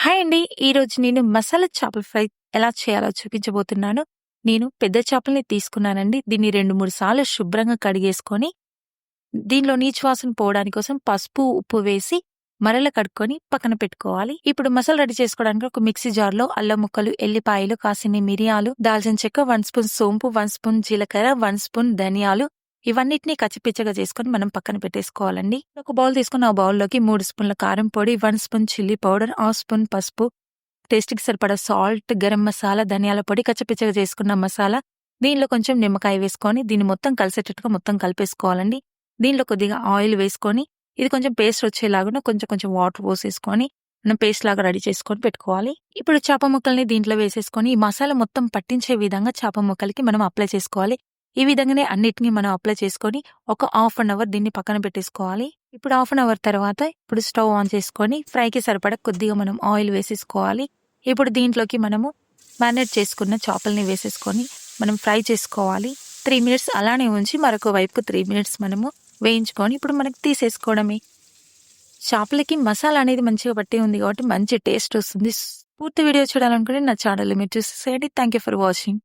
Hi అండి. ఈరోజు నేను మసాలా చేపల ఫ్రై ఎలా చేయాలో చూపించబోతున్నాను. నేను పెద్ద చేపల్ని తీసుకున్నానండి. దీన్ని 2, 3 సార్లు శుభ్రంగా కడిగేసుకొని, దీనిలో నీచు వాసన పోవడానికి కోసం పసుపు, ఉప్పు వేసి మరల కడుక్కొని పక్కన పెట్టుకోవాలి. ఇప్పుడు మసాలా రెడీ చేసుకోవడానికి ఒక మిక్సీ జార్‌లో అల్లం ముక్కలు, ఎల్లిపాయలు, కాసిన్ని మిరియాలు, దాల్చిన చెక్క, 1 స్పూన్ సోంపు, 1 స్పూన్ జీలకర్ర, 1 స్పూన్ ధనియాలు ఇవన్నిటిని కచ్చిపిచ్చగా చేసుకొని మనం పక్కన పెట్టేసుకోవాలండి. ఒక బౌల్ తీసుకొని ఆ బౌల్‌లోకి 3 స్పూన్ల కారం పొడి, 1 spoon chilli powder, half spoon పసుపు, టేస్ట్‌కి సరిపడా సాల్ట్, గరం మసాలా, ధనియాల పొడి, కచ్చపిచ్చగా చేసుకున్న మసాలా, దీనిలో కొంచెం నిమ్మకాయ వేసుకొని దీన్ని మొత్తం కలిసేటట్టుగా మొత్తం కలిపేసుకోవాలండి. దీనిలో కొద్దిగా ఆయిల్ వేసుకొని ఇది కొంచెం పేస్ట్ వచ్చేలాగా కొంచెం కొంచెం వాటర్ పోసేసుకొని మనం పేస్ట్ లాగా రెడీ చేసుకొని పెట్టుకోవాలి. ఇప్పుడు చేప ముక్కల్ని దీంట్లో వేసేసుకొని ఈ మసాలా మొత్తం పట్టించే విధంగా చేప ముక్కలకి మనం అప్లై చేసుకోవాలి. ఈ విధంగానే అన్నిటిని మనం అప్లై చేసుకొని ఒక హాఫ్ అన్ అవర్ దీన్ని పక్కన పెట్టేసుకోవాలి. ఇప్పుడు హాఫ్ అన్ అవర్ తర్వాత ఇప్పుడు స్టవ్ ఆన్ చేసుకొని ఫ్రైకి సరిపడా కొద్దిగా మనం ఆయిల్ వేసేసుకోవాలి. ఇప్పుడు దీంట్లోకి మనము మ్యారినేట్ చేసుకున్న చేపల్ని వేసేసుకొని మనం ఫ్రై చేసుకోవాలి. 3 మినిట్స్ అలానే ఉంచి మరొక వైపుకు 3 మినిట్స్ మనము వేయించుకొని ఇప్పుడు మనకి తీసేసుకోవడమే. చేపలకి మసాలా అనేది మంచిగా పట్టి ఉంది కాబట్టి మంచి టేస్ట్ వస్తుంది. పూర్తి వీడియో చూడాలనుకుంటే నా ఛానల్‌ని మీరు చూసేసేయండి. Thank you for watching.